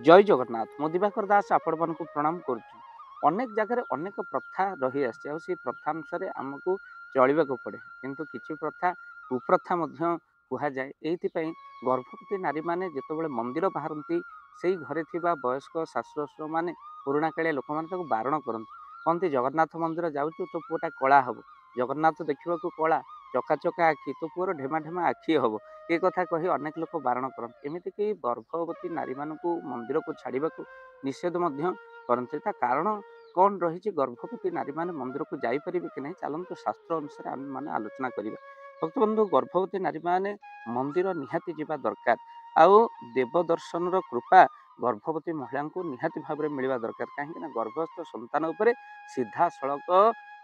जय जगन्नाथ मु दिवाकर दास आपण मानक प्रणाम करुछु। अनेक जगह अनेक प्रथा रही आसी प्रथा अनुसार आमको चलवाक पड़े किंतु किसी प्रथा कुप्रथा कह जाए। ये गर्भवती नारी मैंने जितेबाला मंदिर बाहरती से घरे थिबा वयस्क शाशु शशुर मैंने पुराणा कालिया लोक मैंने बारण करते कहते जगन्नाथ मंदिर जाऊँ तो पुआटा कला हम जगन्नाथ देखा कला चकाचका आखि तो पुअर ढेमा ढेमा आखि हम ये कथा कही अनेक लोक बारण करते एमती कि गर्भवती नारी मानक मंदिर को छाड़ा निषेध करते कारण कौन रही गर्भवती नारी मैंने मंदिर को जापर कि नहीं चलतु शास्त्र अनुसार आम मैंने आलोचना करवा। भक्त बंधु गर्भवती नारी मैंने मंदिर निहाती जावा दरकार आउ देव दर्शन कृपा गर्भवती महिला को निहाती भाव में मिलवा दरकार कहीं गर्भस्थ संतान उपर सीधा सड़क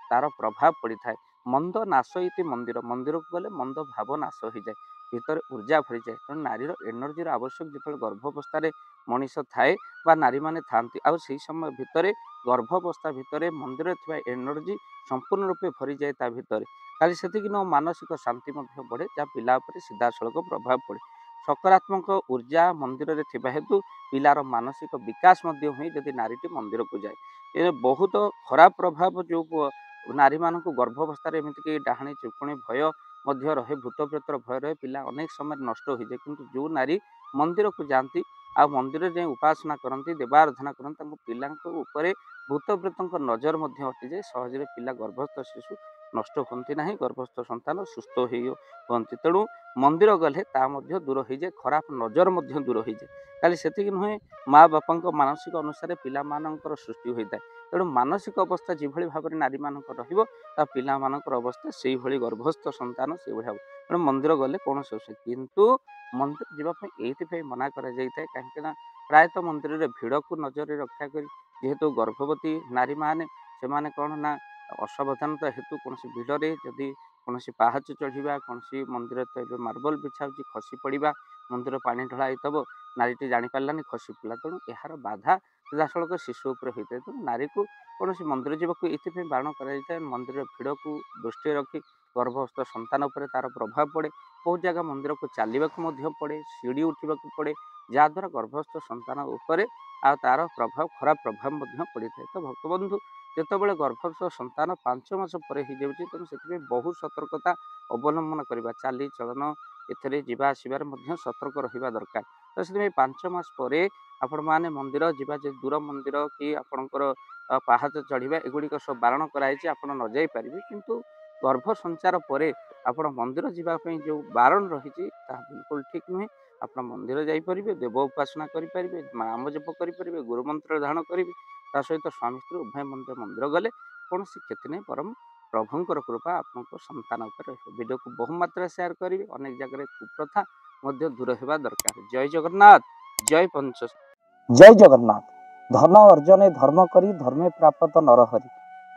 तार प्रभाव पड़ी था। मंद नाश इति मंदिर मंदिर को गले मंद भाव नाश हो जाए भीतर ऊर्जा भरी जाए तेणु नारीर एनर्जी आवश्यक जो गर्भावस्था मनीष थाए बा नारी मैंने था आउ से समय भितर गर्भावस्था भितर मंदिर थी एनर्जी संपूर्ण रूपे भरी जाए ता भितर खाली से मानसिक शांति बढ़े जहाँ पिला सीधा सड़क प्रभाव पड़े सकारात्मक ऊर्जा मंदिर में थिबा हेतु पिलार मानसिक विकास हुई जदि नारीटी मंदिर को जाए ये बहुत खराब प्रभाव जो नारी मान गर्भावस्था एमतीक डाहाणी चुकुणी भय रहे भूत प्रेतर भय रहे पिला अनेक समय नष्ट हो जाए किंतु जो नारी मंदिर को जाती आ मंदिर जाए उपासना करती देवाराधना करती पिला भूत प्रेत नजर हटि जाए सहज पिला गर्भस्थ शिशु नष्ट होती ना गर्भस्थ संतान सुस्थ होती तेणु मंदिर गले ता दूर हो जाए खराब नजर दूर हो जाए खाली से नुहे माँ बापा मानसिक अनुसार पिला मानकर सृष्टि होता है तेणु मानसिक अवस्था जो भाव में नारी मान पिला मानकर अवस्था से भाई गर्भस्थ संतान से भाव तेणु मंदिर गले कौन से किंतु मंदिर जावाई ये मना कहीं प्रायतः मंदिर में भिड़ को नजर रक्षा कर जेहेतु गर्भवती नारी मैंने से कौन ना असावधानता हेतु कौन भिड़े जदि कौन पाहाच चढ़ा कौन मंदिर तो मार्बल बिछा खसी पड़ा मंदिर पानी ढला नारीटी जापारानी खसी पड़ा तेणु यार बाधा सीधासख शिशु होता है तेणु नारी को कौन मंदिर जावाक ये बारण कर मंदिर भिड़ को दृष्टि रखी गर्भस्थ संतान पर तार प्रभाव पड़े बहुत जगह मंदिर को चलने पड़े सीढ़ी उठा पड़े जहाद्वारा गर्भस्थ संतान उपर आ तार प्रभाव खराब प्रभाव पड़ी था। तो भक्तबंधु जितेबाला गर्भस्थ संतान 5 मास पर हो जाए तेणु से बहुत सतर्कता अवलंबन करवा चाली चलन एथरे जीवा आसबार सतर्क रहा दरकार। तो से 5 मास पर आपण मैंने मंदिर जावा दूर मंदिर कि आपणकर पाहाच चढ़ा एगुड़िक सब बारण कराई आप न जापर किंतु गर्भ संचार पर आपण मंदिर जावाई जो बारण रही बिल्कुल ठीक नुहे आप मंदिर जापर देव उपासना करेंगे नाम जप करेंगे गुरु मंत्र धारण करेंगे ता सहित स्वामी स्त्री उभय मंदिर गले कौन क्षति नहीं परम प्रभुंर कृपा आपको संतान उपर रही। वीडियो को बहु मात्रा शेयर करेंगे अनेक जगह कुप्रथा दूर होगा दरकार। जय जगन्नाथ जय पंच जय जगन्नाथ। धन अर्जने धर्म करी धर्मे प्राप्त नरहरि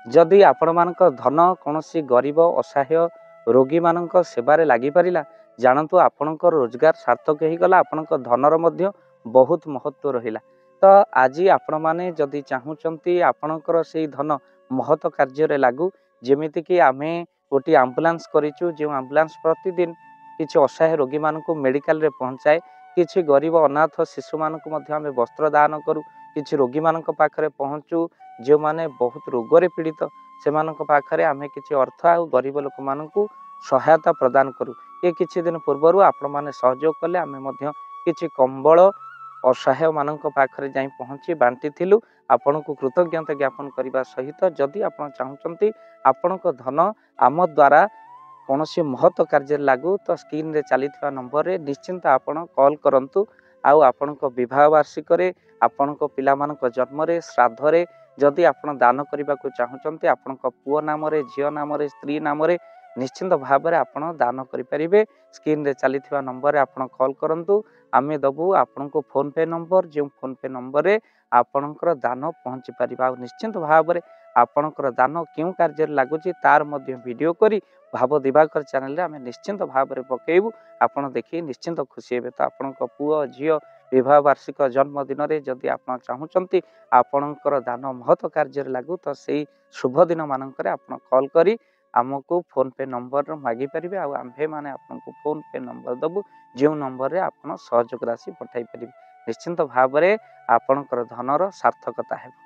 जदि आपण मानक धन कौन गरीब असहाय रोगी मान सेवारे लगी पारा जानतु आपणकर रोजगार सार्थक हो गला आपणक धनर मध्य बहुत महत्व रहिला। तो आज आपण माने जदि चाहूचंती आपणकर से धन महत कार्य लागू जेमिति कि आमे गोटे आम्बुलांस करिचु जो आम्बुलांस प्रतिदिन किसी असहाय रोगी मान मेडिकल रे पहुँचाए किसी गरीब अनाथ शिशु मान आमे वस्त्र दान करूँ किसी रोगी मान पाखरे पहुँचू जो माने बहुत रोगरे पीड़ित से पाखरे आमे किसी अर्थ आ गरीब लोक मान सहायता प्रदान करूँ। ये किछि दिन पूर्वर आपण माने सहयोग कले आमे मध्य किछि कंबल असहाय मानक पाखरे जाई पहुँची बांटी थिलु आपण को कृतज्ञता ज्ञापन करने सहित जदि आपण चाहूचंती आपणक धन आम द्वारा कौन महत्व कार्य लागू तो स्क्रीन रे चली नंबर रे निश्चिंत आपण कॉल करंतु आउ आपणक विवाह वार्षिक आपणक पिला मानक जन्म रे श्राद्ध रे जदि आपण दान करने को चाहूचंती आपणक पुओ नाम रे झियो नाम रे स्त्री नाम रे निश्चिंत भाव में आपण दान करें स्क्रीन रे चली नंबर रे आपण कॉल करंतु आमे दबु आपण को फोन पे नंबर जो फोन पे नंबर रे आपणकर दान पहुँची पारिबा निश्चिंत भाव में आपणकर दान क्यों कार्य लगुच तार मध्य वीडियो करी भाव दिवाकर चैनल रे आमे निश्चिंत भाव में पकेबू आपण देखि निश्चिंत खुशी हेबे। तो आपणक पुओ झियो विवाह वार्षिक जन्मदिन रे जदि आप चाहूचंती आपणकर दान महत्व कार्य लागू तो से शुभ दिन मानक आप कॉल करी आमको फोन पे नंबर मागी पारे आम्भे माने आपको फोन पे नंबर दबु जो नंबर रे आप सहयोग राशि पठाई पारे। ନିଶ୍ଚିନ୍ତ ଭାବରେ ଆପଣଙ୍କର ଧନର ସାର୍ଥକତା ହେବ।